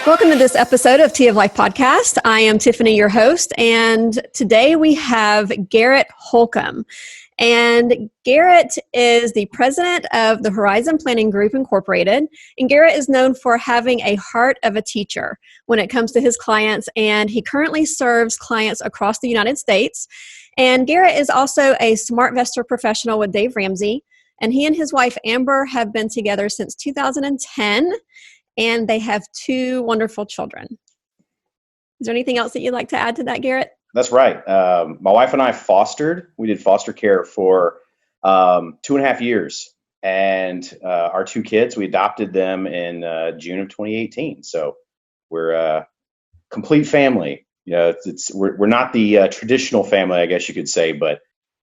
Welcome to this episode of Tea of Life podcast. I am Tiffany, your host, and today we have Garrett Holcombe. And Garrett is the president of the Horizon Planning Group Incorporated. And Garrett is known for having a heart of a teacher when it comes to his clients, and he currently serves clients across the United States. And Garrett is also a SmartVestor professional with Dave Ramsey, and he and his wife Amber have been together since 2010. And they have two wonderful children. Is there anything else that you'd like to add to that, Garrett? That's right. My wife and I fostered. We did foster care for 2.5 years. And our two kids, we adopted them in June of 2018. So we're a complete family. You know, we're not the traditional family, I guess you could say, but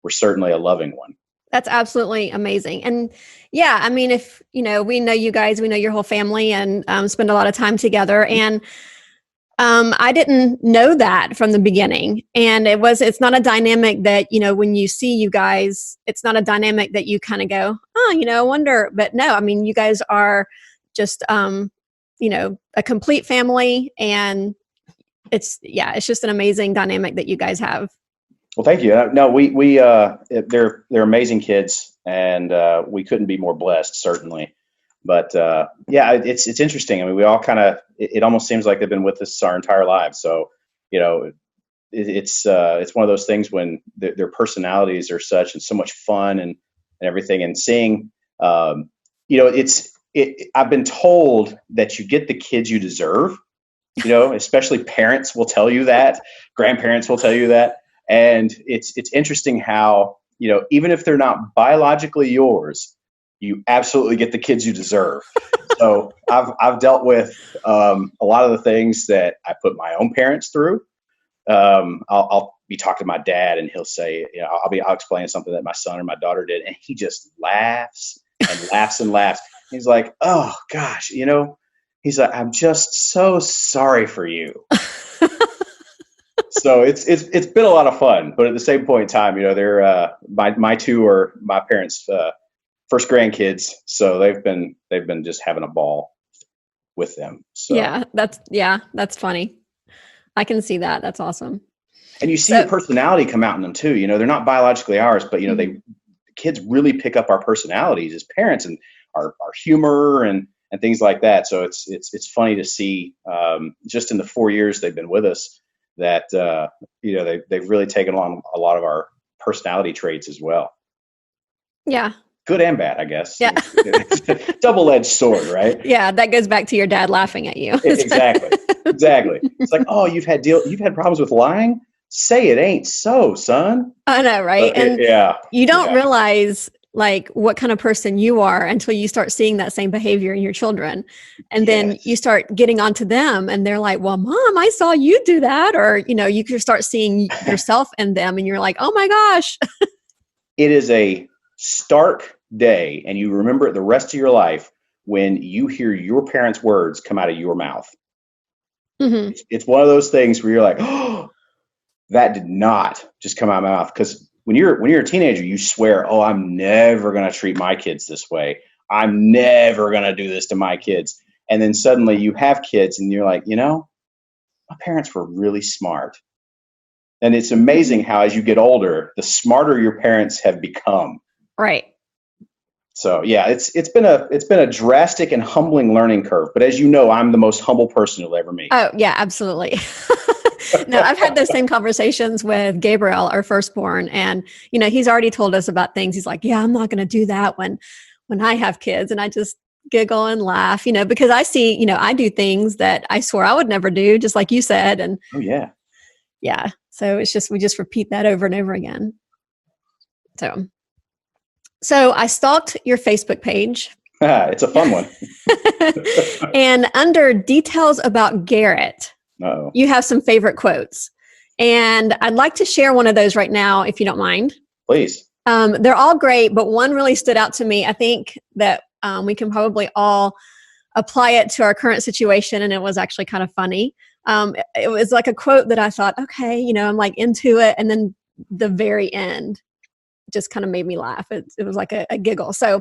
we're certainly a loving one. That's absolutely amazing. And yeah, I mean, if, you know, we know you guys, we know your whole family and spend a lot of time together. And I didn't know that from the beginning. And it's not a dynamic that, you know, when you see you guys, it's not a dynamic that you kind of go, oh, you know, I wonder. But no, I mean, you guys are just, you know, a complete family. And it's just an amazing dynamic that you guys have. Well, thank you. No, they're amazing kids, and we couldn't be more blessed, certainly. But yeah, it's interesting. I mean, we all kind of, it almost seems like they've been with us our entire lives. So, you know, it's one of those things when their personalities are such and so much fun and everything. And seeing, you know, I've been told that you get the kids you deserve. You know, especially parents will tell you that, grandparents will tell you that. And it's interesting how, you know, even if they're not biologically yours, you absolutely get the kids you deserve. So I've dealt with a lot of the things that I put my own parents through. I'll be talking to my dad, and he'll say, you know, I'll explain something that my son or my daughter did, and he just laughs and laughs and laughs. He's like, oh gosh, you know, he's like, I'm just so sorry for you. So it's been a lot of fun, but at the same point in time, you know, they're my two are my parents' first grandkids, so they've been just having a ball with them. So that's funny. I can see that. That's awesome. And you see the personality come out in them too. You know, they're not biologically ours, but you know, the kids really pick up our personalities as parents and our humor and things like that. So it's funny to see just in the 4 years they've been with us, that you know, they've really taken on a lot of our personality traits as well. Yeah. Good and bad, I guess. Yeah. Double-edged sword, right? Yeah, that goes back to your dad laughing at you. Exactly. It's like, oh, you've had problems with lying? Say it ain't so, son. I know, right? And you don't realize like what kind of person you are until you start seeing that same behavior in your children. And then you start getting onto them and they're like, well, Mom, I saw you do that. Or, you know, you can start seeing yourself in them and you're like, oh my gosh. It is a stark day. And you remember it the rest of your life when you hear your parents' words come out of your mouth. Mm-hmm. It's one of those things where you're like, oh, that did not just come out of my mouth. Because when you're a teenager, you swear, oh, I'm never going to treat my kids this way. I'm never going to do this to my kids. And then suddenly you have kids and you're like, you know, my parents were really smart. And it's amazing how as you get older, the smarter your parents have become. Right. So yeah, it's been a drastic and humbling learning curve. But as you know, I'm the most humble person you'll ever meet. Oh yeah, absolutely. No, I've had those same conversations with Gabriel, our firstborn, and you know, he's already told us about things. He's like, yeah, I'm not going to do that when I have kids. And I just giggle and laugh, you know, because I see, you know, I do things that I swore I would never do, just like you said. And oh yeah. Yeah. So we just repeat that over and over again. So I stalked your Facebook page. It's a fun one. And under details about Garrett, you have some favorite quotes. And I'd like to share one of those right now, if you don't mind. Please. They're all great, but one really stood out to me. I think that we can probably all apply it to our current situation. And it was actually kind of funny. It was like a quote that I thought, okay, you know, I'm like into it. And then the very end just kind of made me laugh. It was like a giggle. So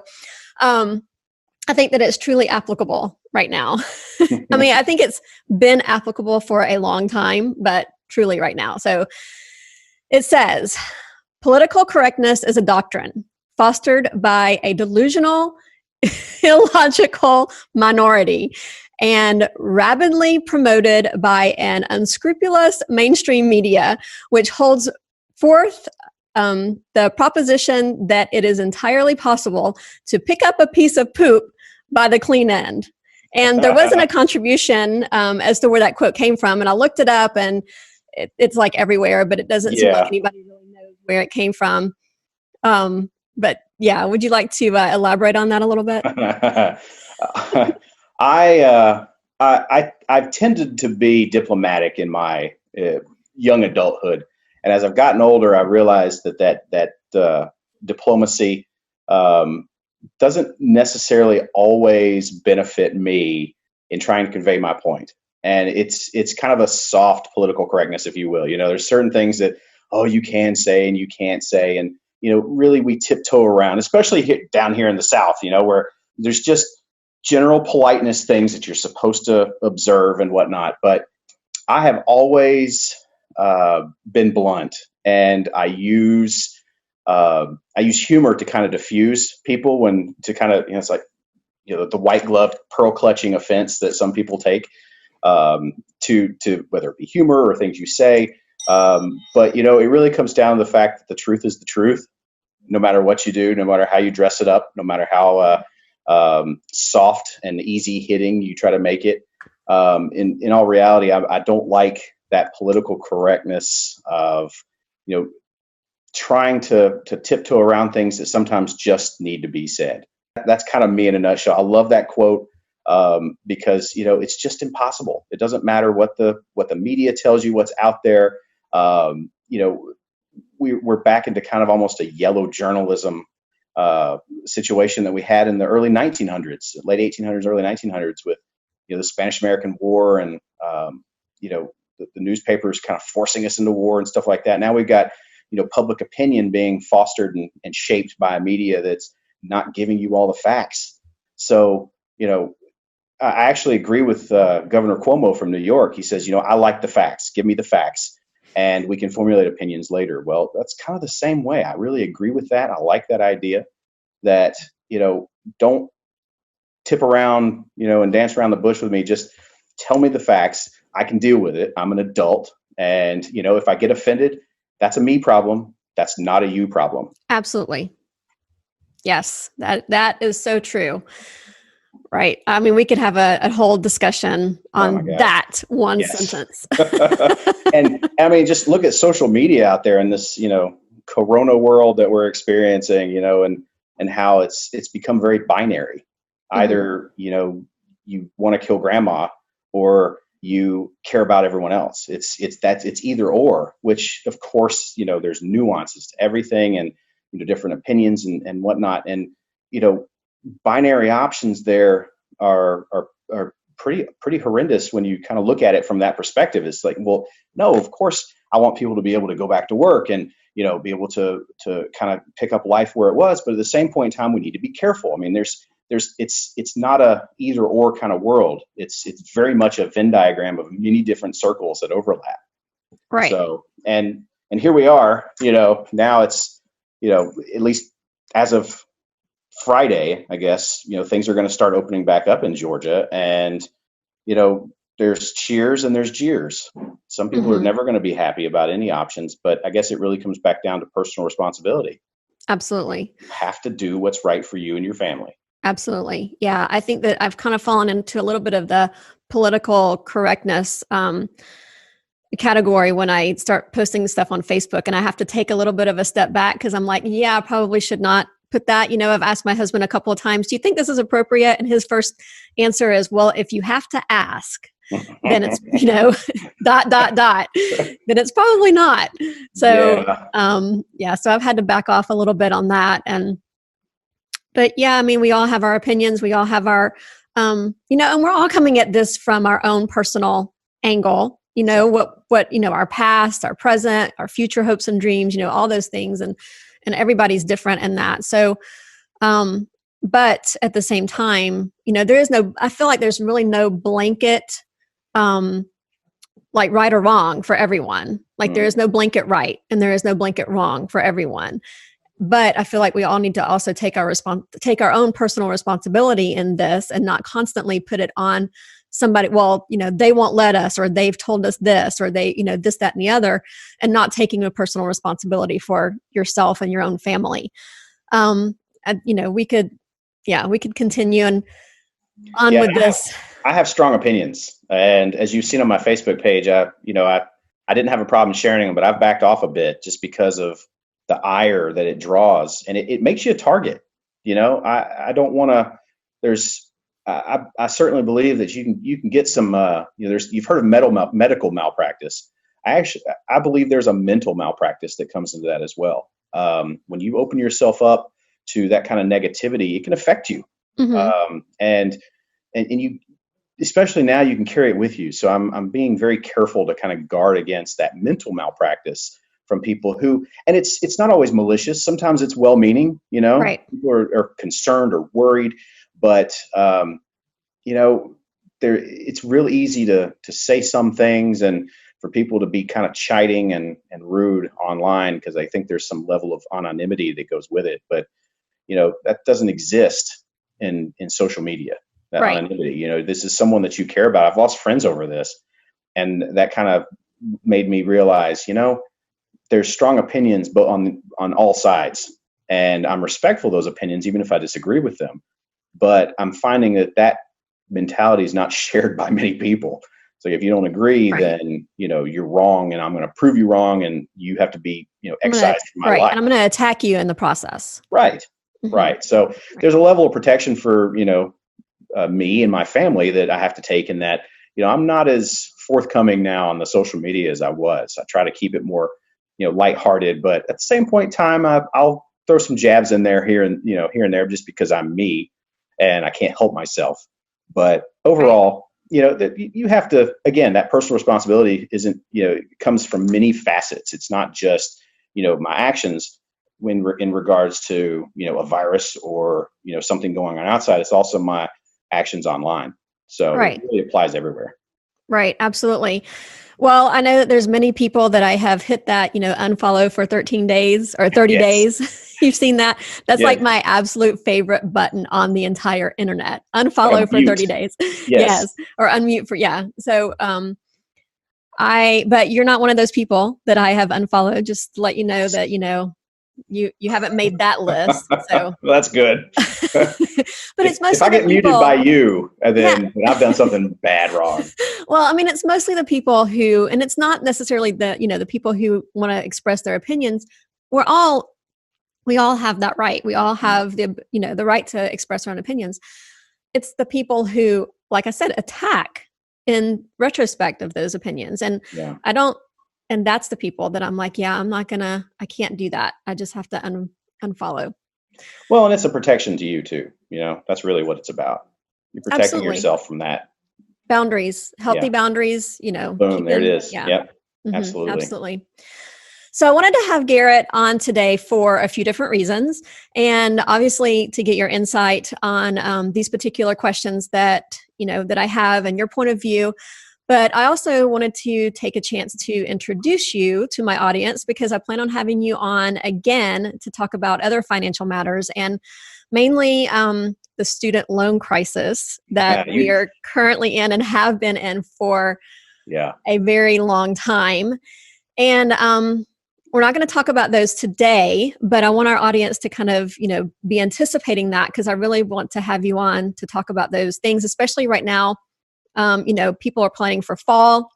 I think that it's truly applicable right now. I mean, I think it's been applicable for a long time, but truly right now. So it says, political correctness is a doctrine fostered by a delusional, illogical minority and rapidly promoted by an unscrupulous mainstream media, which holds forth the proposition that it is entirely possible to pick up a piece of poop by the clean end. And there wasn't a contribution as to where that quote came from. And I looked it up, and it's like everywhere, but it doesn't seem like anybody really knows where it came from. But yeah, would you like to elaborate on that a little bit? I've tended to be diplomatic in my young adulthood, and as I've gotten older, I realized that diplomacy doesn't necessarily always benefit me in trying to convey my point. And it's kind of a soft political correctness, if you will. You know, there's certain things that, you can say and you can't say. And, really we tiptoe around, especially down here in the South, where there's just general politeness things that you're supposed to observe and whatnot. But I have always been blunt, and I use humor to kind of diffuse people it's like, the white gloved pearl clutching offense that some people take to whether it be humor or things you say. But, it really comes down to the fact that the truth is the truth, no matter what you do, no matter how you dress it up, no matter how soft and easy hitting you try to make it. In all reality, I don't like that political correctness of, trying to tiptoe around things that sometimes just need to be said. That's kind of me in a nutshell. I love that quote because, it's just impossible. It doesn't matter what the media tells you, what's out there. We're back into kind of almost a yellow journalism situation that we had in the early 1900s, late 1800s, early 1900s with, the Spanish-American War and, the newspapers kind of forcing us into war and stuff like that. Now we've got, public opinion being fostered and shaped by a media that's not giving you all the facts. So, I actually agree with Governor Cuomo from New York. He says, I like the facts. Give me the facts, and we can formulate opinions later. Well, that's kind of the same way. I really agree with that. I like that idea that, don't tip around, and dance around the bush with me. Just tell me the facts. I can deal with it. I'm an adult. And, if I get offended, that's a me problem. That's not a you problem. Absolutely. Yes, that is so true. Right. I mean, we could have a whole discussion on that one sentence. And I mean, just look at social media out there in this, Corona world that we're experiencing, and how it's become very binary. Either, you want to kill grandma or you care about everyone else. It's either or, which of course, there's nuances to everything and, different opinions and whatnot. And, binary options there are pretty horrendous when you kind of look at it from that perspective. It's like, well, no, of course I want people to be able to go back to work and, be able to kind of pick up life where it was. But at the same point in time, we need to be careful. I mean, it's not a either or kind of world. It's very much a Venn diagram of many different circles that overlap. Right. So, and here we are, now it's, at least as of Friday, I guess, things are going to start opening back up in Georgia, and, there's cheers and there's jeers. Some people are never going to be happy about any options, but I guess it really comes back down to personal responsibility. Absolutely. You have to do what's right for you and your family. Absolutely. Yeah. I think that I've kind of fallen into a little bit of the political correctness category when I start posting stuff on Facebook, and I have to take a little bit of a step back because I'm like, I probably should not put that. I've asked my husband a couple of times, do you think this is appropriate? And his first answer is, well, if you have to ask, then it's, then it's probably not. So, so I've had to back off a little bit on that. But I mean, we all have our opinions. We all have our, and we're all coming at this from our own personal angle, what, our past, our present, our future hopes and dreams, all those things. And everybody's different in that. So, But at the same time, I feel like there's really no blanket, like right or wrong for everyone. Like there is no blanket right and there is no blanket wrong for everyone. But I feel like we all need to also take our own personal responsibility in this and not constantly put it on somebody. Well, they won't let us, or they've told us this, or they, this, that, and the other, and not taking a personal responsibility for yourself and your own family. And, we could continue on with this. I have strong opinions, and as you've seen on my Facebook page, I didn't have a problem sharing them, but I've backed off a bit just because of the ire that it draws, and it makes you a target. I don't want to. I certainly believe that you can get some. You've heard of medical malpractice. I believe there's a mental malpractice that comes into that as well. When you open yourself up to that kind of negativity, it can affect you. Mm-hmm. And you, especially now, you can carry it with you. So I'm being very careful to kind of guard against that mental malpractice from people who, and it's not always malicious. Sometimes it's well-meaning, Right. People are concerned or worried, but it's real easy to say some things and for people to be kind of chiding and rude online because I think there's some level of anonymity that goes with it. But that doesn't exist in social media. That right. Anonymity. This is someone that you care about. I've lost friends over this, and that kind of made me realize, there's strong opinions, but on all sides, and I'm respectful of those opinions, even if I disagree with them. But I'm finding that mentality is not shared by many people. So if you don't agree, right. then you're wrong, and I'm going to prove you wrong, and you have to be excised from my life. And I'm going to attack you in the process. Right, mm-hmm. Right. So there's a level of protection for me and my family that I have to take in that. I'm not as forthcoming now on the social media as I was. I try to keep it more lighthearted, but at the same point in time, I'll throw some jabs in there here and there just because I'm me and I can't help myself. But overall, that you have to, again, that personal responsibility isn't, it comes from many facets. It's not just, my actions when in regards to, a virus or, something going on outside. It's also my actions online. So right. It really applies everywhere. Right. Absolutely. Well, I know that there's many people that I have hit that, unfollow for 13 days or 30 days. You've seen that. That's like my absolute favorite button on the entire internet. Unfollow for 30 days. Yes. Or unmute for, So, but you're not one of those people that I have unfollowed. Just to let you know that, you haven't made that list. So well, that's good. But it's mostly if I get muted by you, and then I've done something bad wrong. Well, I mean, it's mostly the people who, and it's not necessarily the people who want to express their opinions. We all have that right. We all have the right to express our own opinions. It's the people who, like I said, attack in retrospect of those opinions. And and that's the people that I'm like, I can't do that. I just have to unfollow. Well, and it's a protection to you too. That's really what it's about. You're protecting yourself from that. Boundaries, healthy boundaries, Boom, there it is. Yeah. Yep. Mm-hmm, absolutely. So I wanted to have Garrett on today for a few different reasons. And obviously to get your insight on these particular questions that I have and your point of view. But I also wanted to take a chance to introduce you to my audience because I plan on having you on again to talk about other financial matters and mainly the student loan crisis that we are currently in and have been in for a very long time. And we're not going to talk about those today, but I want our audience to kind of, be anticipating that because I really want to have you on to talk about those things, especially right now. People are planning for fall.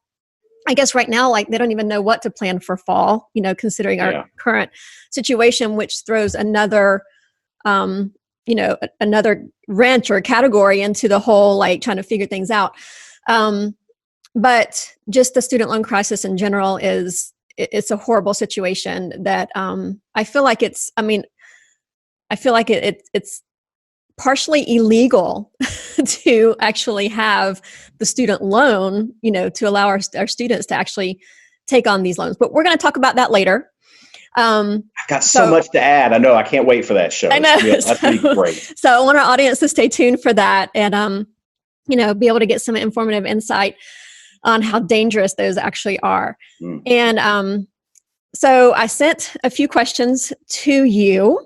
I guess right now, like they don't even know what to plan for fall, considering our current situation, which throws another, another wrench or category into the whole, like trying to figure things out. But just the student loan crisis in general it's a horrible situation that I feel like it's partially illegal to actually have the student loan, to allow our students to actually take on these loans. But we're going to talk about that later. I've got so much to add. I know. I can't wait for that show. I know. That's going to be great. So I want our audience to stay tuned for that and, be able to get some informative insight on how dangerous those actually are. And so I sent a few questions to you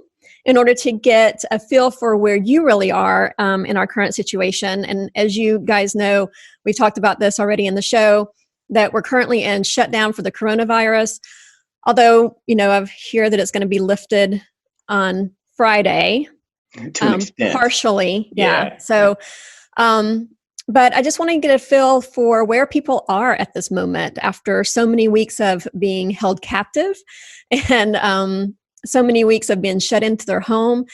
in order to get a feel for where you really are in our current situation. And as you guys know, we talked about this already in the show, that we're currently in shutdown for the coronavirus. Although, I hear that it's going to be lifted on Friday. To an extent. Partially. Yeah. So, but I just want to get a feel for where people are at this moment after so many weeks of being held captive and so many weeks of being shut into their home.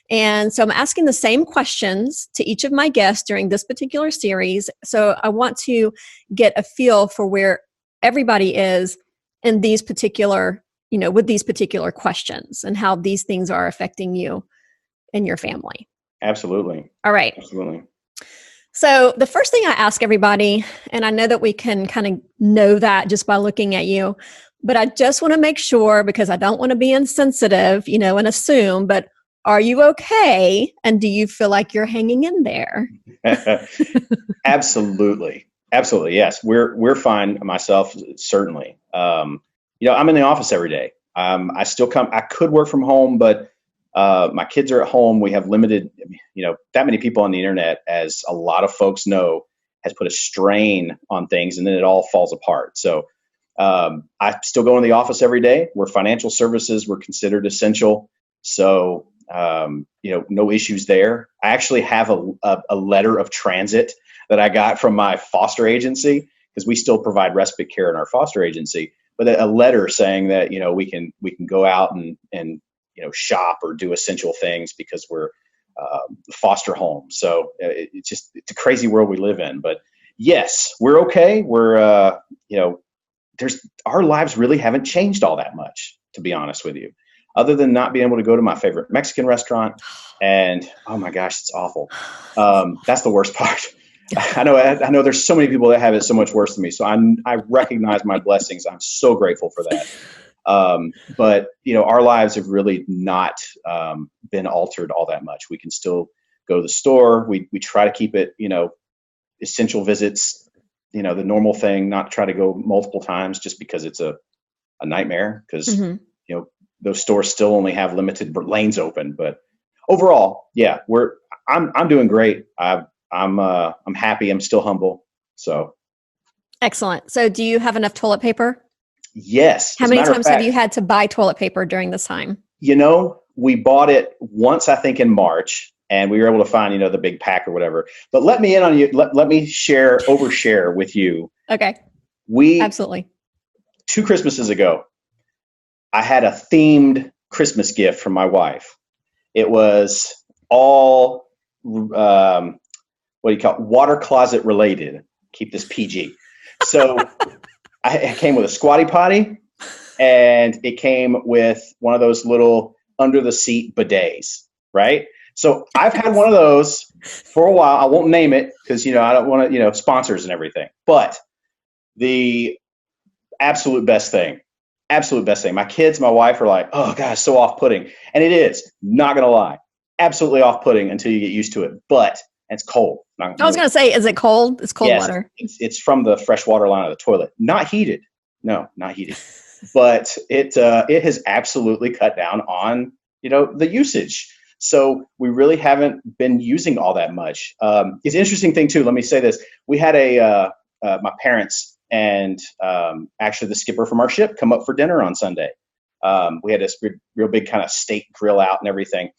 And so I'm asking the same questions to each of my guests during this particular series. So I want to get a feel for where everybody is in these particular, with these particular questions and how these things are affecting you and your family. Absolutely. All right. Absolutely. So the first thing I ask everybody, and I know that we can kind of know that just by looking at you, but I just want to make sure, because I don't want to be insensitive, and assume, but are you okay? And do you feel like you're hanging in there? Absolutely. Absolutely. Yes. We're fine. Myself, certainly. I'm in the office every day. I still I could work from home, but my kids are at home. We have limited, that many people on the internet, as a lot of folks know, has put a strain on things, and then it all falls apart. So I still go in the office every day. We're financial services. We're considered essential. So, no issues there. I actually have a letter of transit that I got from my foster agency, because we still provide respite care in our foster agency, but a letter saying that, we can go out and shop or do essential things because we're foster home. So it's a crazy world we live in, but yes, we're okay. We're, our lives really haven't changed all that much, to be honest with you, other than not being able to go to my favorite Mexican restaurant. And oh my gosh, it's awful. That's the worst part. I know there's so many people that have it so much worse than me. So I recognize my blessings. I'm so grateful for that. But our lives have really not been altered all that much. We can still go to the store. We try to keep it, essential visits, the normal thing, not try to go multiple times just because it's a nightmare, because, those stores still only have limited lanes open. But overall, yeah, I'm doing great. I'm happy. I'm still humble. So. Excellent. So do you have enough toilet paper? Yes. How many times have you had to buy toilet paper during this time? We bought it once, I think in March, and we were able to find, the big pack or whatever. But let me in on you. Let me overshare with you. Okay. Absolutely. 2 Christmases ago, I had a themed Christmas gift from my wife. It was all, water closet related. Keep this PG. So it came with a squatty potty, and it came with one of those little under the seat bidets, right? So I've had one of those for a while. I won't name it because, I don't want to, sponsors and everything, but the absolute best thing. My kids, my wife are like, oh gosh, so off-putting. And it is, not going to lie, absolutely off-putting until you get used to it. But it's cold. I was going to say, is it cold? It's cold water. It's from the fresh water line of the toilet. Not heated. No, not heated. But it has absolutely cut down on, the usage. So we really haven't been using all that much. It's an interesting thing too. Let me say this. We had my parents and actually the skipper from our ship come up for dinner on Sunday. We had this real big kind of steak grill out and everything.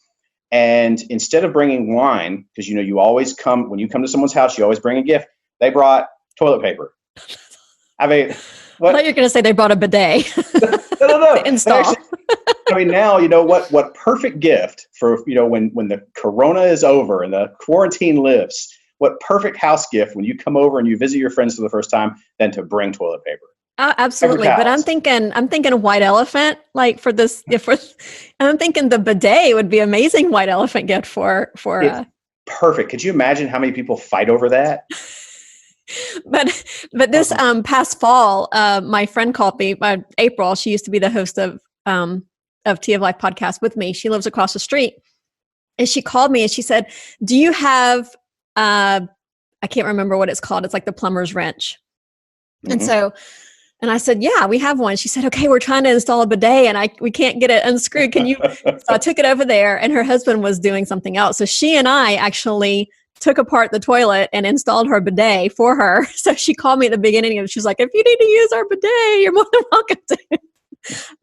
And instead of bringing wine, because you always when you come to someone's house, you always bring a gift. They brought toilet paper. I mean, I thought you were going to say they brought a bidet. No. Install. Actually, now what perfect gift for when the corona is over and the quarantine lifts. What perfect house gift when you come over and you visit your friends for the first time than to bring toilet paper. Absolutely, but I'm thinking white elephant, like for this. I'm thinking the bidet would be amazing white elephant gift for. It's perfect. Could you imagine how many people fight over that? But this past fall, my friend called me. April, she used to be the host of of Tea of Life podcast with me. She lives across the street. And she called me and she said, do you have, I can't remember what it's called. It's like the plumber's wrench. Mm-hmm. And I said, yeah, we have one. She said, okay, we're trying to install a bidet and we can't get it unscrewed. Can you? So I took it over there and her husband was doing something else. So she and I actually took apart the toilet and installed her bidet for her. So she called me at the beginning and she's like, if you need to use our bidet, you're more than welcome to.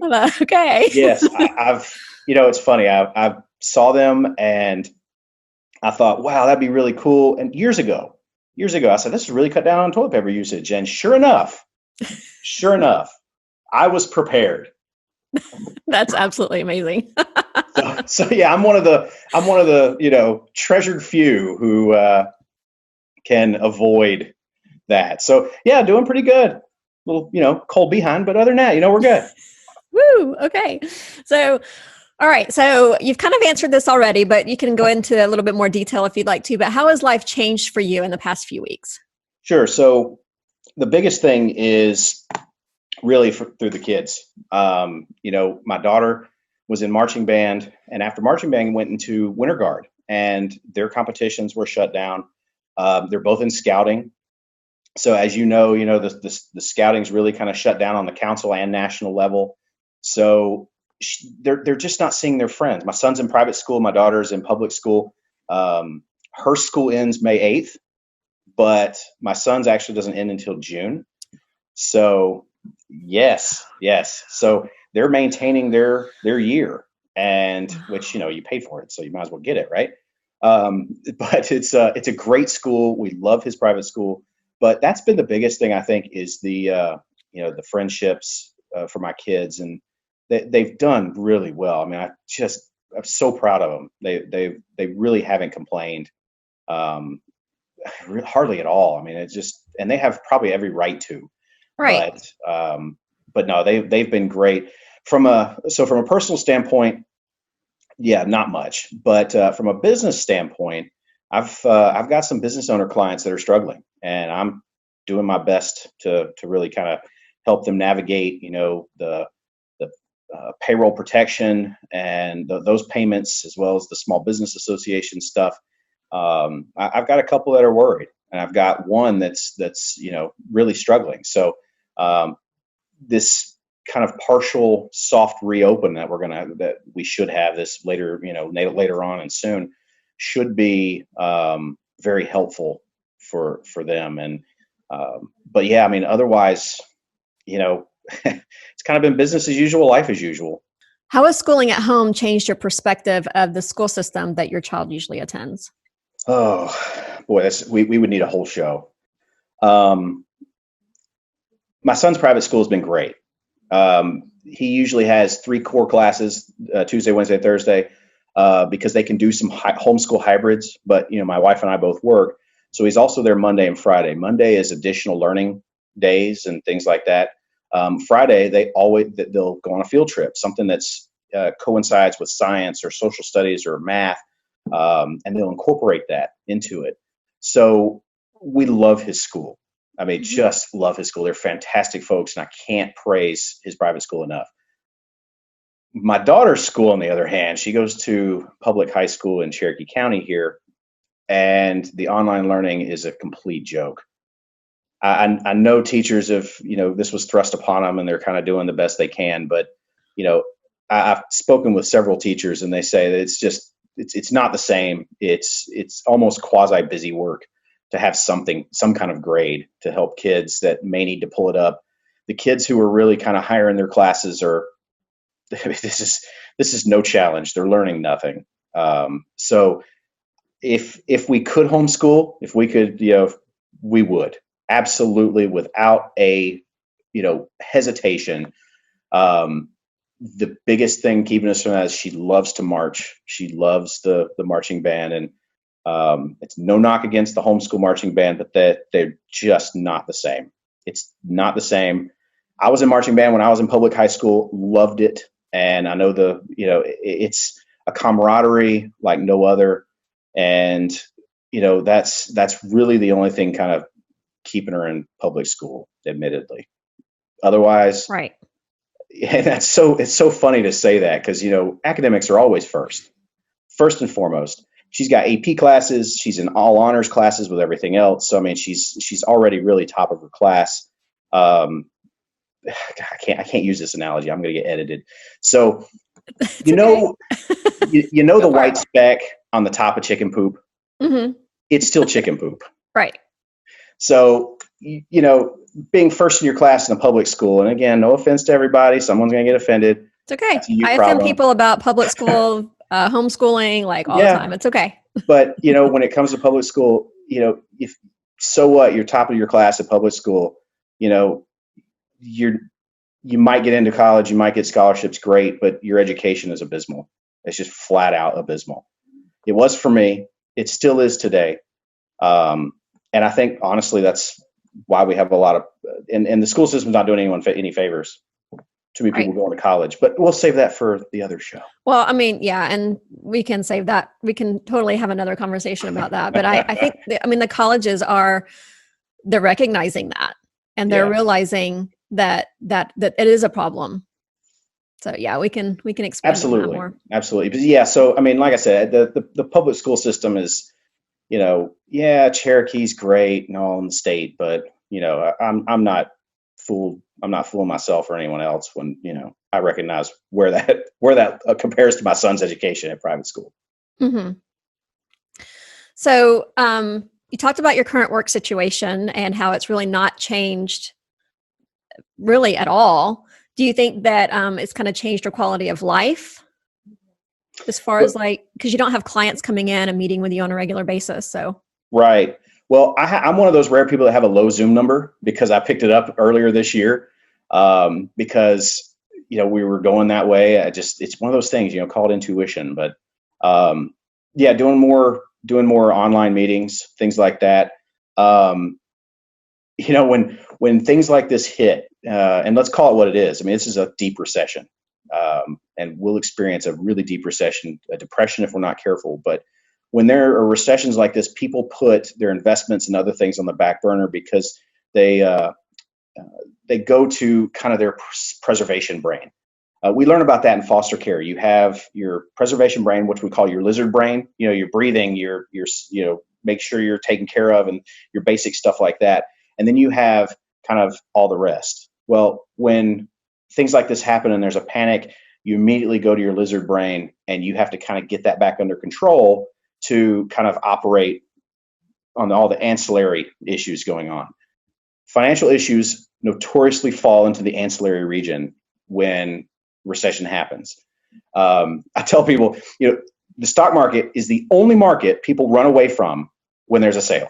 I'm like, okay. Yes. I've, it's funny. I saw them and I thought, wow, that'd be really cool. And years ago, I said, this is really cut down on toilet paper usage. And sure enough, I was prepared. That's absolutely amazing. So yeah, I'm one of the treasured few who can avoid that. So yeah, doing pretty good. A little, cold behind, but other than that, we're good. Woo. Okay. So, all right. So you've kind of answered this already, but you can go into a little bit more detail if you'd like to. But how has life changed for you in the past few weeks? Sure. So the biggest thing is really through the kids. My daughter was in marching band, and after marching band went into winter guard, and their competitions were shut down. They're both in scouting. So as the scouting's really kind of shut down on the council and national level. So they're just not seeing their friends. My son's in private school. My daughter's in public school. Her school ends May 8th, but my son's actually doesn't end until June. So yes. So they're maintaining their year, and which, you paid for it, so you might as well get it, right? But it's a great school. We love his private school, but that's been the biggest thing, I think, is the friendships for my kids, and they've done really well. I mean, I'm so proud of them. They really haven't complained, hardly at all. I mean, and they have probably every right to, right? But no, they've been great. From a personal standpoint, yeah, not much. But from a business standpoint, I've got some business owner clients that are struggling, and I'm doing my best to really kind of help them navigate, the payroll protection and those payments, as well as the small business association stuff. I've got a couple that are worried, and I've got one that's really struggling. So this kind of partial soft reopen that we should have this later, later on and soon, should be very helpful for them. And but yeah, I mean, otherwise, it's kind of been business as usual, life as usual. How has schooling at home changed your perspective of the school system that your child usually attends? Oh boy, we would need a whole show. My son's private school has been great. He usually has 3 core classes, Tuesday, Wednesday, Thursday, because they can do some homeschool hybrids. But my wife and I both work, so he's also there Monday and Friday. Monday is additional learning days and things like that. Friday, they'll go on a field trip, something that's coincides with science or social studies or math, and they'll incorporate that into it. So we love his school. I mean, just love his school. They're fantastic folks, and I can't praise his private school enough. My daughter's school, on the other hand, she goes to public high school in Cherokee County here, and the online learning is a complete joke. I know teachers have, this was thrust upon them, and they're kind of doing the best they can. But, I've spoken with several teachers, and they say that it's not the same. It's almost quasi busy work to have some kind of grade to help kids that may need to pull it up. The kids who are really kind of higher in their classes this is no challenge. They're learning nothing. So if we could homeschool, if we could, we would absolutely, without a, hesitation. The biggest thing keeping us from that is she loves to march. She loves the marching band, and it's no knock against the homeschool marching band, but they're just not the same. It's not the same. I was in marching band when I was in public high school, loved it. And I know it's a camaraderie like no other. And, that's really the only thing kind of keeping her in public school, admittedly. Otherwise, right. and it's so funny to say that because, academics are always first and foremost. She's got AP classes. She's in all honors classes with everything else. So, I mean, she's already really top of her class. I can't use this analogy. I'm going to get edited. So, It's you know, okay. the white speck on the top of chicken poop. Mm-hmm. It's still chicken poop. Right. So, being first in your class in a public school, and again, no offense to everybody, someone's going to get offended. It's okay. That's a you I offend problem. people about public school, homeschooling, like all the time. It's okay. But, when it comes to public school, if so what, you're top of your class at public school, you might get into college, you might get scholarships, great, but your education is abysmal. It's just flat out abysmal. It was for me. It still is today. And I think, honestly, that's why we have a lot of, and the school system's not doing anyone any favors. Too many people going to college, but we'll save that for the other show. Well, I mean, yeah, and we can save that. We can totally have another conversation about that. But I think, the colleges they're recognizing that, and they're realizing that it is a problem. So yeah, we can expand on that more. Absolutely. But yeah, so I mean, like I said, the public school system is, Cherokee's great and all in the state, but I'm not fooling myself or anyone else when, I recognize where that compares to my son's education at private school. Mm-hmm. So you talked about your current work situation and how it's really not changed really at all. Do you think that it's kind of changed your quality of life as far as because you don't have clients coming in and meeting with you on a regular basis? So right. Well, I'm one of those rare people that have a low Zoom number because I picked it up earlier this year because, we were going that way. It's one of those things, called intuition, but doing more online meetings, things like that. When things like this hit, and let's call it what it is. I mean, this is a deep recession, and we'll experience a really deep recession, a depression if we're not careful. But when there are recessions like this, people put their investments and other things on the back burner because they go to kind of their preservation brain. We learn about that in foster care. You have your preservation brain, which we call your lizard brain. Your breathing, your make sure you're taken care of, and your basic stuff like that. And then you have kind of all the rest. Well, when things like this happen and there's a panic, you immediately go to your lizard brain and you have to kind of get that back under control to kind of operate on all the ancillary issues going on. Financial issues notoriously fall into the ancillary region when recession happens. I tell people, the stock market is the only market people run away from when there's a sale.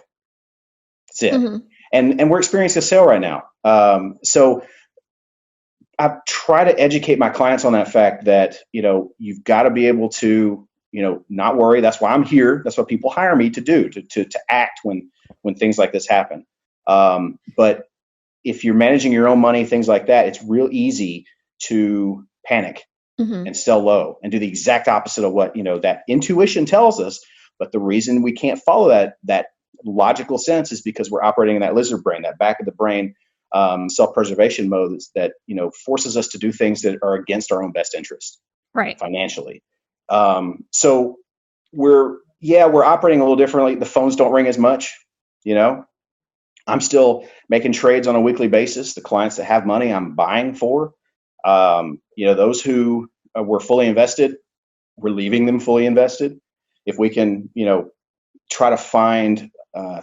That's it. Mm-hmm. And we're experiencing a sale right now. So I try to educate my clients on that fact that, you've got to be able to, not worry. That's why I'm here. That's what people hire me to do, to act when things like this happen. But if you're managing your own money, things like that, it's real easy to panic and sell low and do the exact opposite of what, that intuition tells us. But the reason we can't follow that logical sense is because we're operating in that lizard brain, that back of the brain self-preservation mode that forces us to do things that are against our own best interest, right? Financially. So we're operating a little differently. The phones don't ring as much. I'm still making trades on a weekly basis. The clients that have money, I'm buying for. Those who were fully invested, we're leaving them fully invested. If we can, try to find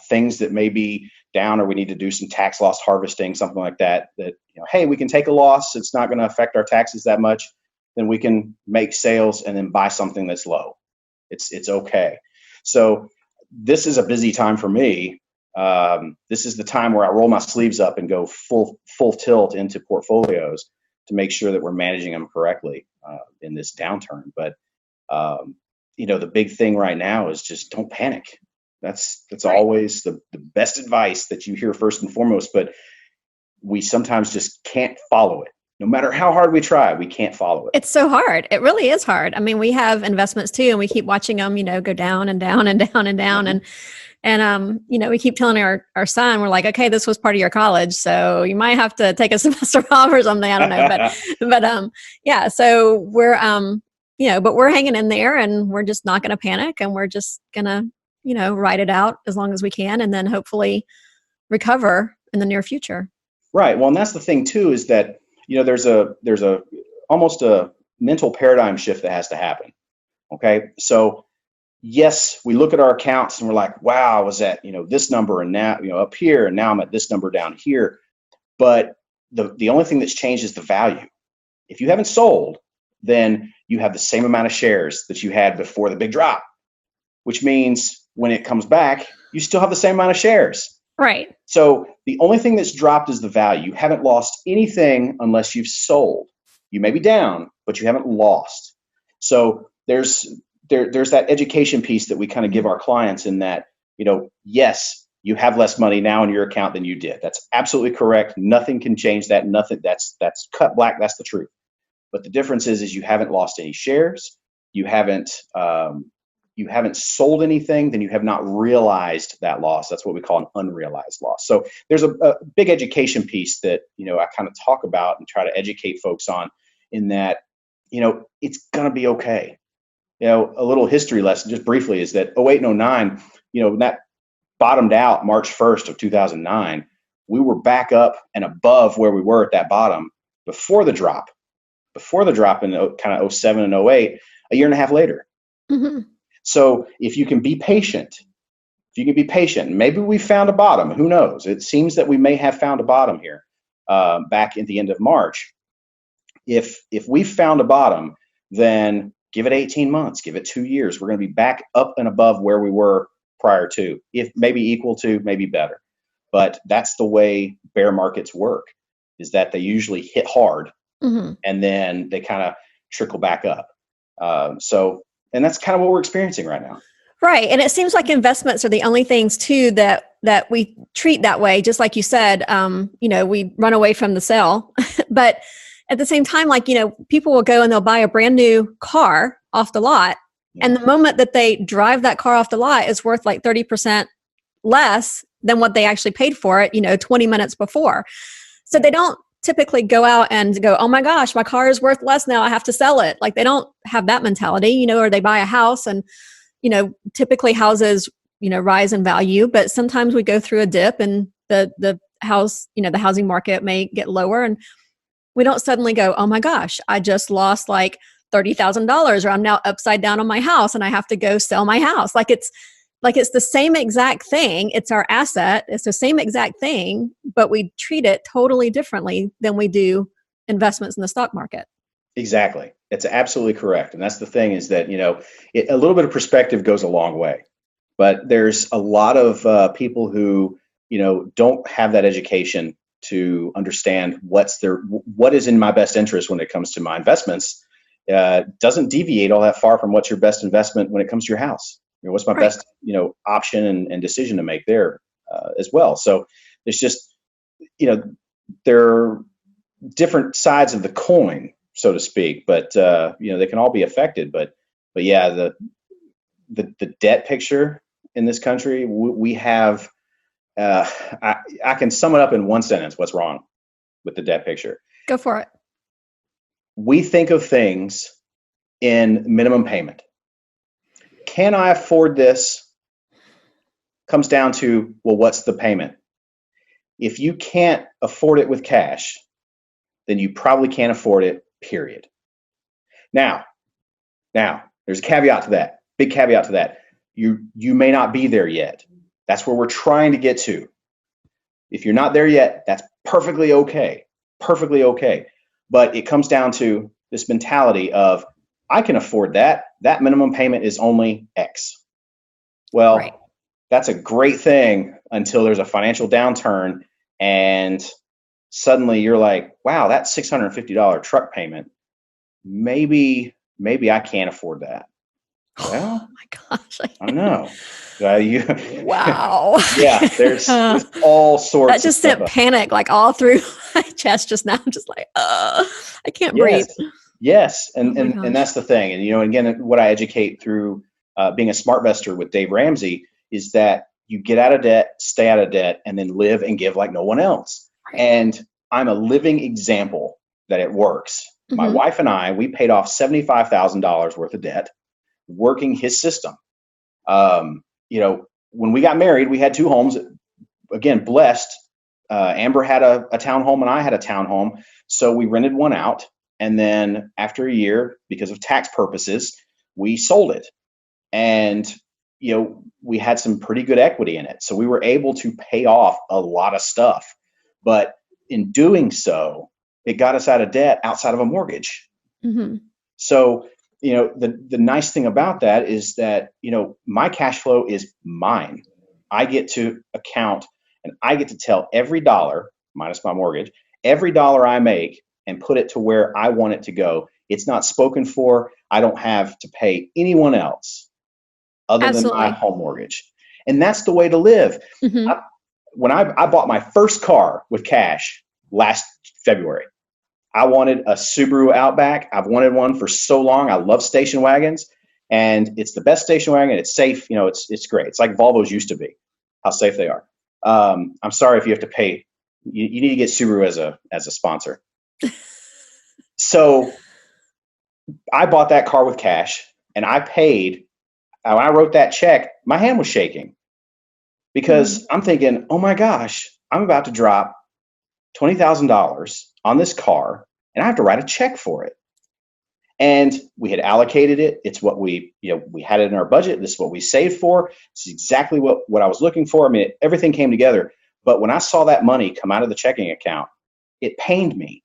things that may be down, or we need to do some tax loss harvesting, something like that, hey, we can take a loss. It's not going to affect our taxes that much. Then we can make sales and then buy something that's low. It's okay. So this is a busy time for me. This is the time where I roll my sleeves up and go full tilt into portfolios to make sure that we're managing them correctly in this downturn. But the big thing right now is just don't panic. That's right. Always the best advice that you hear first and foremost, but we sometimes just can't follow it. No matter how hard we try, we can't follow it. It's so hard. It really is hard. I mean, we have investments too, and we keep watching them, go down and down and down and down. And And, we keep telling our son, we're like, okay, this was part of your college, so you might have to take a semester off or something. I don't know. But yeah, so we're, but we're hanging in there, and we're just not going to panic, and we're just going to, ride it out as long as we can, and then hopefully recover in the near future. Right. Well, and that's the thing too, is that, there's a almost a mental paradigm shift that has to happen. Okay. So yes, we look at our accounts and we're like, wow, I was at, this number, and now, up here, and now I'm at this number down here. But the only thing that's changed is the value. If you haven't sold, then you have the same amount of shares that you had before the big drop, which means when it comes back, you still have the same amount of shares. Right. So the only thing that's dropped is the value. You haven't lost anything unless you've sold. You may be down, but you haven't lost. So there's that education piece that we kind of give our clients, in that, yes, you have less money now in your account than you did. That's absolutely correct. Nothing can change that. Nothing. That's cut black. That's the truth. But the difference is you haven't lost any shares. You haven't sold anything. Then you have not realized that loss. That's what we call an unrealized loss. So there's a big education piece that, I kind of talk about and try to educate folks on, in that, it's going to be okay. A little history lesson just briefly is that 2008 and 2009, that bottomed out March 1st of 2009. We were back up and above where we were at that bottom before the drop in kind of 2007 and 2008, a year and a half later. Mm-hmm. So if you can be patient, maybe we found a bottom. Who knows? It seems that we may have found a bottom here back at the end of March. If we found a bottom, then give it 18 months, give it 2 years. We're going to be back up and above where we were prior to, if maybe equal to, maybe better. But that's the way bear markets work, is that they usually hit hard, mm-hmm. and then they kind of trickle back up. And that's kind of what we're experiencing right now. Right. And it seems like investments are the only things too that we treat that way. Just like you said, we run away from the sale, but at the same time, people will go and they'll buy a brand new car off the lot. Yeah. And the moment that they drive that car off the lot, is worth like 30% less than what they actually paid for it, 20 minutes before. So they don't typically go out and go, oh my gosh, my car is worth less now, I have to sell it. Like, they don't have that mentality, or they buy a house, and, typically houses, rise in value, but sometimes we go through a dip, and the house, the housing market may get lower, and we don't suddenly go, oh my gosh, I just lost like $30,000, or I'm now upside down on my house and I have to go sell my house. It's the same exact thing. It's our asset. It's the same exact thing, but we treat it totally differently than we do investments in the stock market. Exactly. It's absolutely correct. And that's the thing, is that, a little bit of perspective goes a long way. But there's a lot of people who, don't have that education to understand what is in my best interest when it comes to my investments. Doesn't deviate all that far from what's your best investment when it comes to your house. What's my best, option and decision to make there as well. So there's just, there are different sides of the coin, so to speak, but they can all be affected. But yeah, the debt picture in this country, we have. I can sum it up in one sentence. What's wrong with the debt picture? Go for it. We think of things in minimum payment. Can I afford this? Comes down to, well, what's the payment? If you can't afford it with cash, then you probably can't afford it, period. Now, there's a caveat to that, big caveat to that. You may not be there yet. That's where we're trying to get to. If you're not there yet, that's perfectly okay. But it comes down to this mentality of, I can afford that. That minimum payment is only X. Well, right. That's a great thing until there's a financial downturn, and suddenly you're like, wow, that $650 truck payment, maybe I can't afford that. Well, oh my gosh. I know. Wow. Yeah, there's all sorts that just sent panic like all through my chest just now. I'm just like, I can't breathe. Yes. And that's the thing. And, again, what I educate through being a SmartVestor with Dave Ramsey is that you get out of debt, stay out of debt, and then live and give like no one else. Right. And I'm a living example that it works. My wife and I, we paid off $75,000 worth of debt working his system. When we got married, we had 2 homes. Again, blessed. Amber had a townhome and I had a townhome. So we rented one out. And then after a year, because of tax purposes, we sold it. And, we had some pretty good equity in it. So we were able to pay off a lot of stuff. But in doing so, it got us out of debt outside of a mortgage. So, the nice thing about that is that, my cash flow is mine. I get to account and I get to tell every dollar minus my mortgage, every dollar I make and put it to where I want it to go. It's not spoken for. I don't have to pay anyone else other than my home mortgage. And that's the way to live. When I bought my first car with cash last February, I wanted a Subaru Outback. I've wanted one for so long. I love station wagons, and it's the best station wagon. It's safe. It's great. It's like Volvos used to be, how safe they are. I'm sorry if you have to pay. You need to get Subaru as a sponsor. So I bought that car with cash, and I paid. When I wrote that check, my hand was shaking because I'm thinking, oh my gosh, I'm about to drop $20,000 on this car, and I have to write a check for it. And we had allocated it. It's what we had it in our budget. This is what we saved for. This is exactly what I was looking for. I mean, everything came together. But when I saw that money come out of the checking account, it pained me.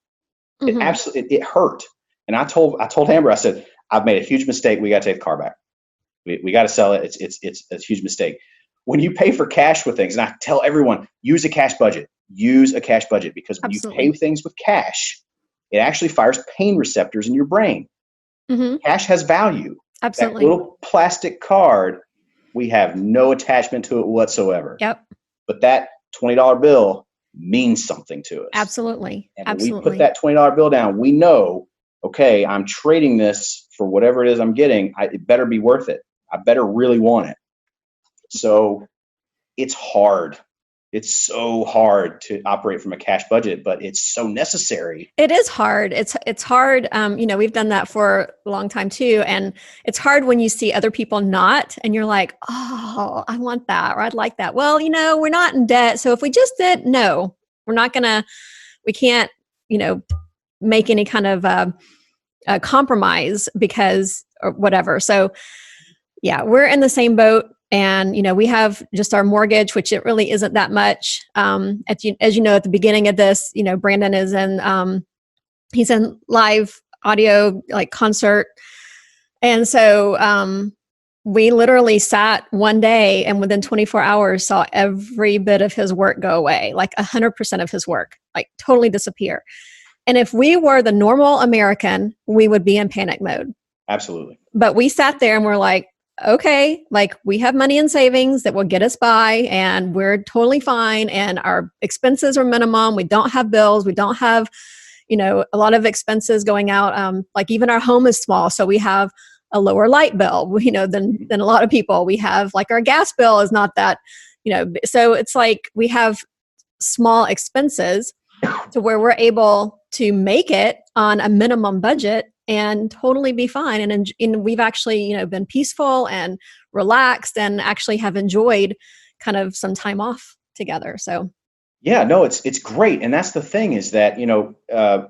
It absolutely, it hurt. And I told Amber, I said, I've made a huge mistake. We got to take the car back. We got to sell it. It's a huge mistake. When you pay for cash with things, and I tell everyone, use a cash budget. Use a cash budget, because when you pay things with cash, it actually fires pain receptors in your brain. Cash has value. Absolutely. That little plastic card, we have no attachment to it whatsoever. Yep. But that $20 bill means something to us. Absolutely. And when we put that $20 bill down, we know, okay, I'm trading this for whatever it is I'm getting. It better be worth it. I better really want it. So it's hard. It's so hard to operate from a cash budget, but it's so necessary. It is hard. It's hard. We've done that for a long time too. And it's hard when you see other people not, and you're like, oh, I want that, or I'd like that. Well, we're not in debt. So if we just did, no, we can't, make any kind of compromise because or whatever. So yeah, we're in the same boat. And, we have just our mortgage, which it really isn't that much. As you know, at the beginning of this, Brandon is he's in live audio, like concert. And so we literally sat one day and within 24 hours saw every bit of his work go away, like 100% of his work, like totally disappear. And if we were the normal American, we would be in panic mode. Absolutely. But we sat there and we're like, okay, like we have money in savings that will get us by and we're totally fine. And our expenses are minimum. We don't have bills. We don't have, a lot of expenses going out. Like even our home is small. So we have a lower light bill, than a lot of people. We have like our gas bill is not that, so it's like we have small expenses to where we're able to make it on a minimum budget and totally be fine. And we've actually, been peaceful and relaxed and actually have enjoyed kind of some time off together. So, yeah, no, it's great. And that's the thing is that,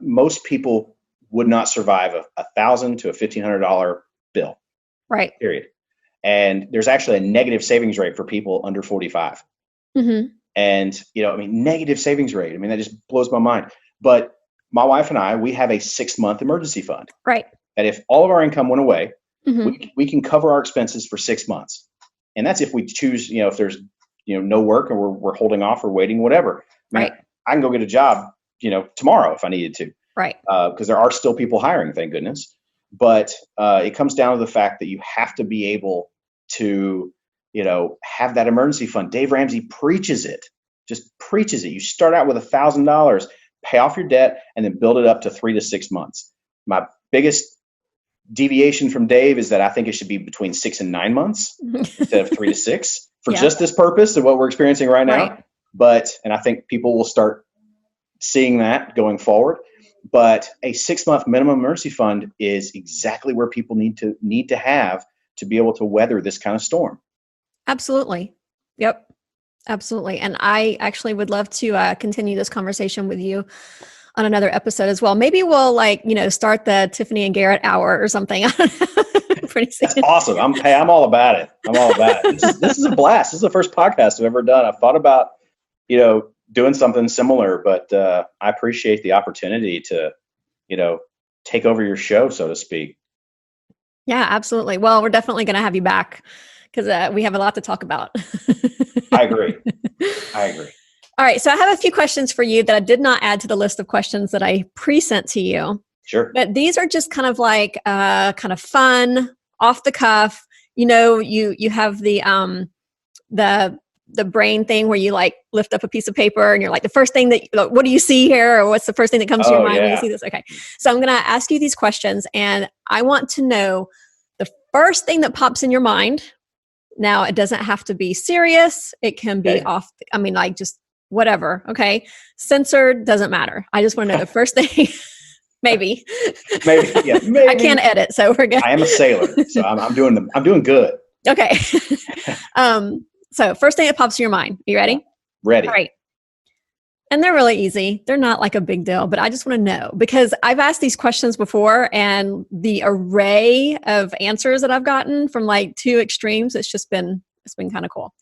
most people would not survive $1,000 to $1,500 bill. Right. Period. And there's actually a negative savings rate for people under 45. And, negative savings rate. That just blows my mind. But my wife and I, we have a 6-month emergency fund. Right. That if all of our income went away, we can cover our expenses for 6 months. And that's if we choose, if there's, no work or we're holding off or waiting, whatever. Right. I can go get a job, tomorrow if I needed to. Right. Because there are still people hiring, thank goodness. But it comes down to the fact that you have to be able to, have that emergency fund. Dave Ramsey preaches it, just preaches it. You start out with $1,000, pay off your debt, and then build it up to 3 to 6 months. My biggest deviation from Dave is that I think it should be between 6 and 9 months instead of 3 to 6. for just this purpose of what we're experiencing right now. Right. But, and I think people will start seeing that going forward. But a 6-month minimum emergency fund is exactly where people need to have to be able to weather this kind of storm. Absolutely. Yep. Absolutely. And I actually would love to continue this conversation with you on another episode as well. Maybe we'll start the Tiffany and Garrett hour or something. I don't know. Pretty soon. That's awesome. I'm all about it. I'm all about it. This is a blast. This is the first podcast I've ever done. I've thought about, doing something similar, but I appreciate the opportunity to, take over your show, so to speak. Yeah, absolutely. Well, we're definitely going to have you back because we have a lot to talk about. I agree. All right. So I have a few questions for you that I did not add to the list of questions that I pre-sent to you. Sure. But these are just kind of like kind of fun, off the cuff. You have the brain thing where you like lift up a piece of paper and you're like, the first thing what do you see here? Or what's the first thing that comes to your mind when you see this? Okay. So I'm going to ask you these questions and I want to know the first thing that pops in your mind. Now, it doesn't have to be serious. It can be just whatever. Okay. Censored, doesn't matter. I just want to know the first thing. Maybe. Yeah. Maybe. I can't edit, so we're good. I am a sailor, so I'm doing good. Okay. So first thing that pops in your mind. You ready? Ready. All right. And they're really easy. They're not like a big deal, but I just want to know because I've asked these questions before and the array of answers that I've gotten from like two extremes, it's been kind of cool.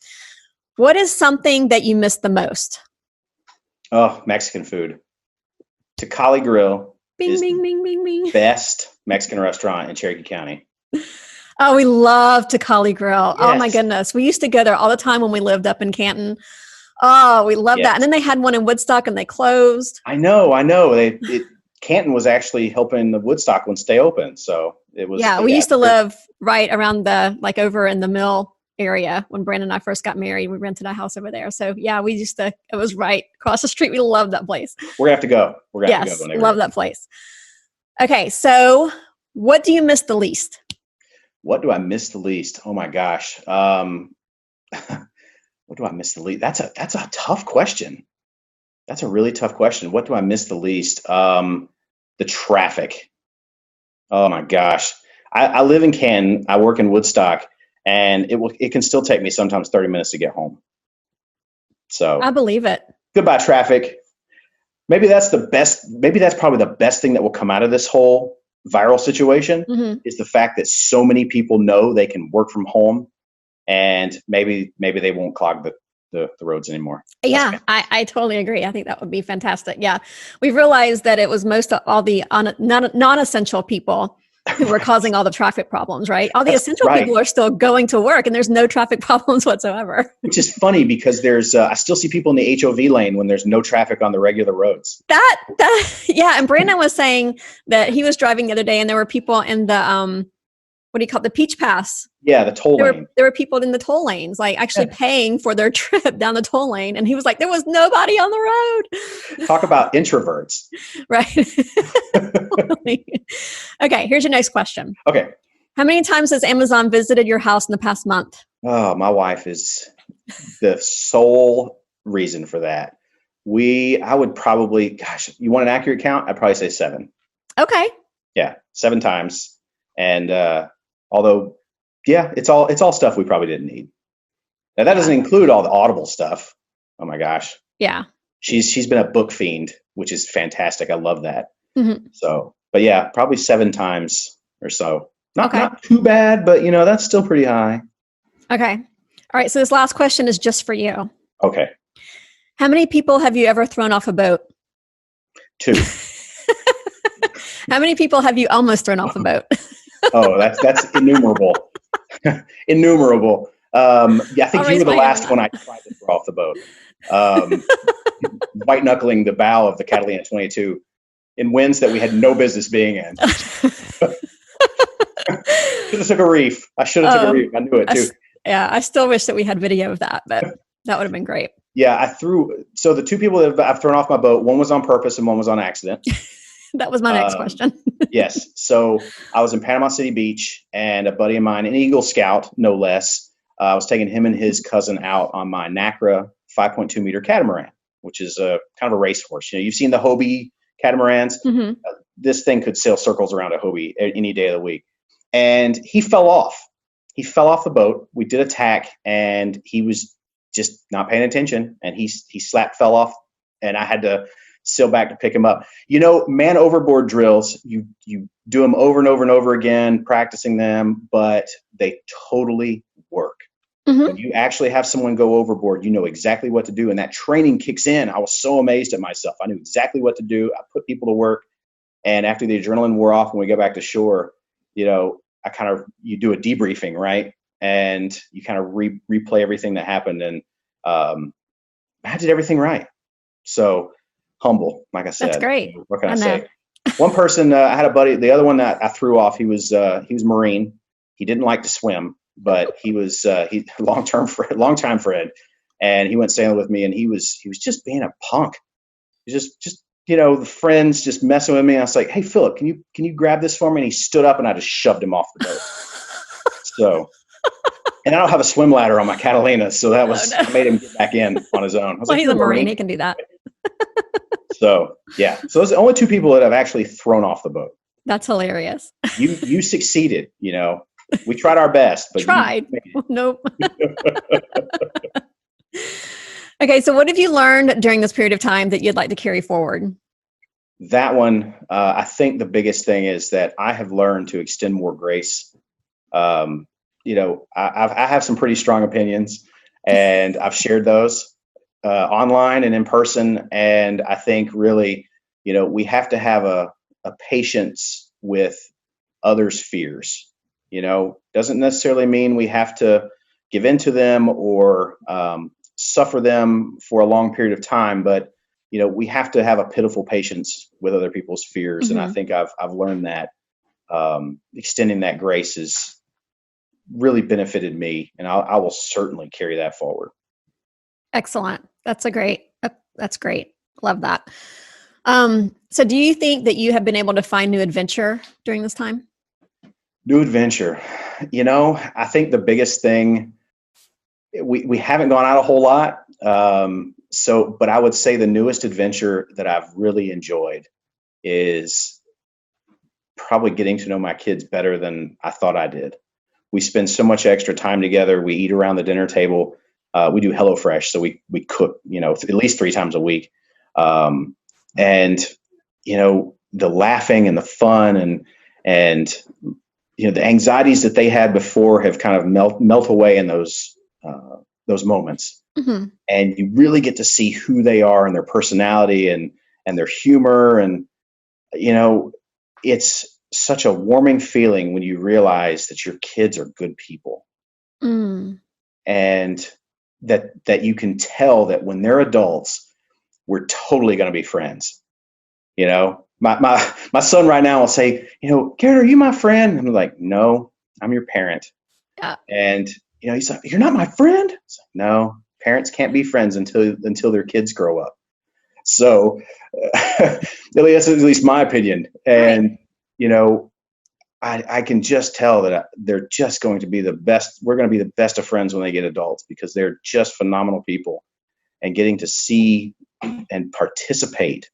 What is something that you miss the most? Oh, Mexican food. Tecali Grill. Bing, bing, bing, bing, bing. Best Mexican restaurant in Cherokee County. Oh, we love Tecali Grill. Yes. Oh my goodness. We used to go there all the time when we lived up in Canton. Oh, we love that. And then they had one in Woodstock and they closed. I know. Canton was actually helping the Woodstock one stay open. So it was. Yeah, we used to live right around over in the mill area when Brandon and I first got married. We rented a house over there. So yeah, it was right across the street. We loved that place. We're going to have to go. Yes, love that place. Okay, so what do you miss the least? What do I miss the least? Oh my gosh. What do I miss the least? That's a tough question. That's a really tough question. What do I miss the least? The traffic. Oh my gosh. I live in Canton. I work in Woodstock, and it can still take me sometimes 30 minutes to get home. So I believe it. Goodbye traffic. Maybe that's probably the best thing that will come out of this whole viral situation is the fact that so many people know they can work from home, and maybe they won't clog the roads anymore. Yeah, I totally agree. I think that would be fantastic. Yeah, we've realized that it was most of all the non-essential people who were causing all the traffic problems, right? All the essential people are still going to work and there's no traffic problems whatsoever. Which is funny because there's, I still see people in the HOV lane when there's no traffic on the regular roads. Yeah. And Brandon was saying that he was driving the other day and there were people in the, what do you call it? The Peach Pass. Yeah, the toll lane. There were people in the toll lanes, like actually paying for their trip down the toll lane. And he was like, there was nobody on the road. Talk about introverts. Right. Okay, here's your next question. Okay. How many times has Amazon visited your house in the past month? Oh, my wife is the sole reason for that. I would probably, gosh, you want an accurate count? I'd probably say 7. Okay. Yeah, 7 times. And although, yeah, it's all stuff we probably didn't need. Now that doesn't include all the Audible stuff. Oh my gosh. Yeah. She's been a book fiend, which is fantastic. I love that. Mm-hmm. So, but yeah, probably 7 times or so. Not too bad, but that's still pretty high. Okay. All right. So this last question is just for you. Okay. How many people have you ever thrown off a boat? 2. How many people have you almost thrown off a boat? Oh, that's innumerable. Innumerable. Yeah, I think you were the last one I tried to throw off the boat. White knuckling the bow of the Catalina 22 in winds that we had no business being in. Should have took a reef. I should have took a reef. I knew it too. I still wish that we had video of that, but that would have been great. Yeah, so the 2 people that I've thrown off my boat, one was on purpose and one was on accident. That was my next question. Yes. So I was in Panama City Beach and a buddy of mine, an Eagle Scout, no less, I was taking him and his cousin out on my NACRA 5.2 meter catamaran, which is a kind of a racehorse. You've seen the Hobie catamarans. Mm-hmm. This thing could sail circles around a Hobie any day of the week. And he fell off. He fell off the boat. We did a tack, and he was just not paying attention, and he fell off, and I had to sail back to pick him up. Man overboard drills, you do them over and over and over again, practicing them, but they totally work. Mm-hmm. When you actually have someone go overboard, you know exactly what to do, and that training kicks in. I was so amazed at myself. I knew exactly what to do. I put people to work, and after the adrenaline wore off, when we got back to shore, you do a debriefing, right? And you kind of replay everything that happened, and I did everything right. So humble, like I said. That's great. What can I say? One person, I had a buddy. The other one that I threw off, he was Marine. He didn't like to swim, but he long time friend, and he went sailing with me, and he was just being a punk. He was just the friends just messing with me. I was like, "Hey, Philip, can you grab this for me?" And he stood up, and I just shoved him off the boat. So, and I don't have a swim ladder on my Catalina, so that was I made him get back in on his own. I was Well, he's a Marine; he can do that. So yeah, so those are the only two people that I've actually thrown off the boat. That's hilarious. You succeeded. We tried our best, but Nope. Okay, so what have you learned during this period of time that you'd like to carry forward? That one, I think the biggest thing is that I have learned to extend more grace. I have some pretty strong opinions, and I've shared those online and in person. And I think really, we have to have a patience with others' fears. Doesn't necessarily mean we have to give in to them or suffer them for a long period of time, but we have to have a pitiful patience with other people's fears. Mm-hmm. And I think I've learned that extending that grace has really benefited me, and I will certainly carry that forward. Excellent. That's great. Love that. So do you think that you have been able to find new adventure during this time? New adventure. I think the biggest thing, we haven't gone out a whole lot. But I would say the newest adventure that I've really enjoyed is probably getting to know my kids better than I thought I did. We spend so much extra time together. We eat around the dinner table. We do HelloFresh, so we cook, at least 3 times a week. The laughing and the fun and the anxieties that they had before have kind of melt away in those moments. Mm-hmm. And you really get to see who they are and their personality and their humor. And, it's such a warming feeling when you realize that your kids are good people. Mm. And that you can tell that when they're adults, we're totally going to be friends. My son right now will say, Garrett, are you my friend? I'm like, no, I'm your parent. Yeah. And, he's like, you're not my friend? It's like, no, parents can't be friends until their kids grow up. So that's at least my opinion. And, I can just tell that they're just going to be the best. We're going to be the best of friends when they get adults, because they're just phenomenal people, and getting to see and participate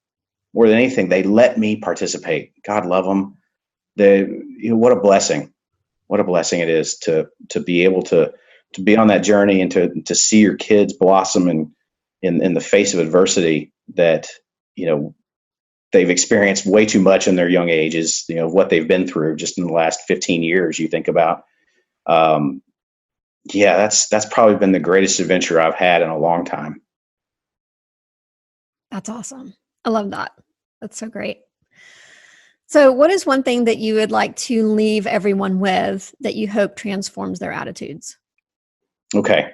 more than anything. They let me participate. God love them. What a blessing. What a blessing it is to be able to be on that journey and to see your kids blossom in the face of adversity that, they've experienced way too much in their young ages, what they've been through just in the last 15 years. You think about, that's probably been the greatest adventure I've had in a long time. That's awesome. I love that. That's so great. So what is one thing that you would like to leave everyone with that you hope transforms their attitudes? Okay.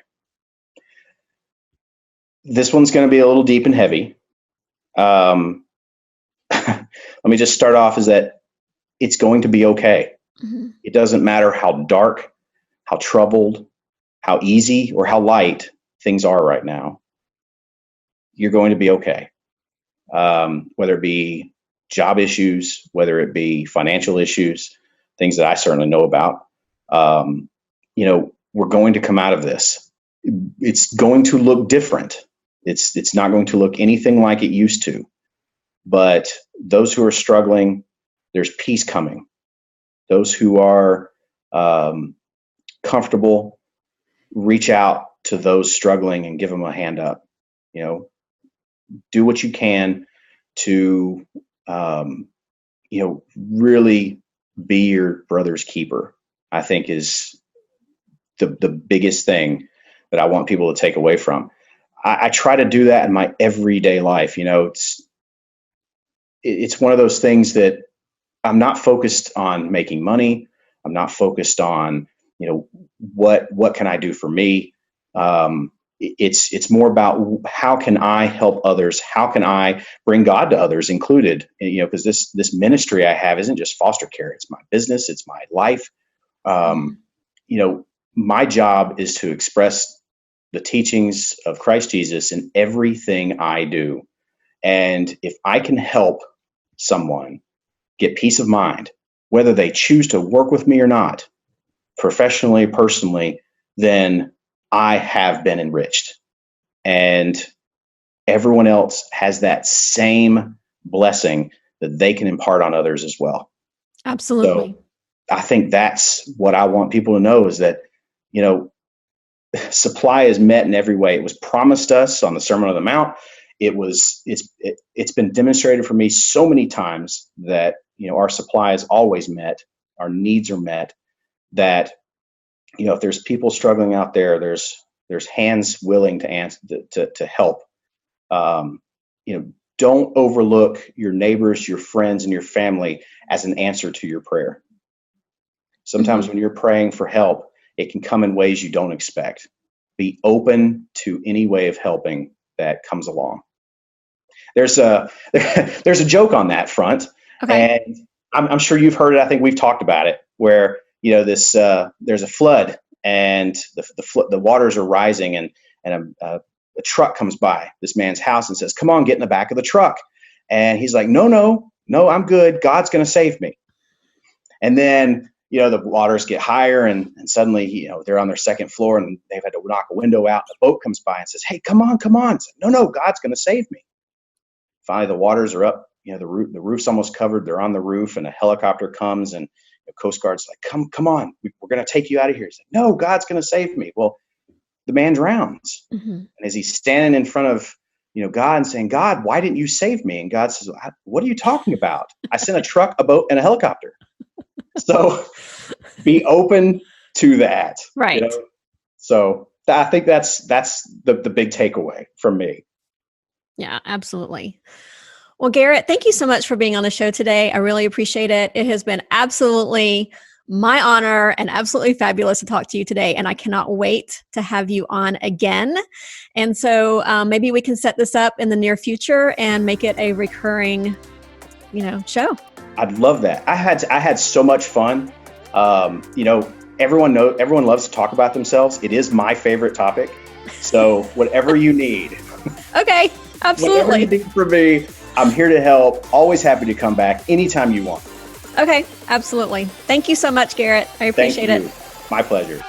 This one's going to be a little deep and heavy. Let me just start off is that it's going to be okay. Mm-hmm. It doesn't matter how dark, how troubled, how easy, or how light things are right now. You're going to be okay. Whether it be job issues, whether it be financial issues, things that I certainly know about. we're going to come out of this. It's going to look different. It's not going to look anything like it used to. But those who are struggling, there's peace coming. Those who are comfortable, reach out to those struggling and give them a hand up. Do what you can to, really be your brother's keeper, I think is the biggest thing that I want people to take away from. I try to do that in my everyday life. It's one of those things that I'm not focused on making money. I'm not focused on, what can I do for me? It's more about how can I help others? How can I bring God to others included? Because this ministry I have isn't just foster care. It's my business. It's my life. My job is to express the teachings of Christ Jesus in everything I do. And if I can help someone get peace of mind, whether they choose to work with me or not, professionally, personally, then I have been enriched. And everyone else has that same blessing that they can impart on others as well. Absolutely. So I think that's what I want people to know is that, supply is met in every way. It was promised us on the Sermon on the Mount. It's been demonstrated for me so many times that, our supply is always met. Our needs are met. That, if there's people struggling out there, there's hands willing to answer, to help. Don't overlook your neighbors, your friends, and your family as an answer to your prayer. Sometimes when you're praying for help, it can come in ways you don't expect. Be open to any way of helping that comes along. There's a joke on that front, and I'm sure you've heard it. I think we've talked about it, where there's a flood and the waters are rising, and a truck comes by this man's house and says, "Come on, get in the back of the truck." And he's like, "No, I'm good. God's going to save me." And then the waters get higher, and suddenly, they're on their second floor, and they've had to knock a window out. The boat comes by and says, "Hey, come on." Said, no, God's going to save me. Finally, the waters are up. The roof's almost covered. They're on the roof, and a helicopter comes, and the Coast Guard's like, come on, we're going to take you out of here. He's like, "No, God's going to save me." Well, the man drowns. And as he's standing in front of, God and saying, "God, why didn't you save me?" And God says, "What are you talking about? I sent a truck, a boat, and a helicopter." So be open to that. Right. So I think that's the big takeaway from me. Yeah, absolutely. Well, Garrett, thank you so much for being on the show today. I really appreciate it. It has been absolutely my honor and absolutely fabulous to talk to you today. And I cannot wait to have you on again. And so maybe we can set this up in the near future and make it a recurring, show. I'd love that. I had so much fun. Everyone loves to talk about themselves. It is my favorite topic. So whatever you need. Okay, absolutely. Whatever you need from me, I'm here to help. Always happy to come back anytime you want. Okay, absolutely. Thank you so much, Garrett. I appreciate it. My pleasure.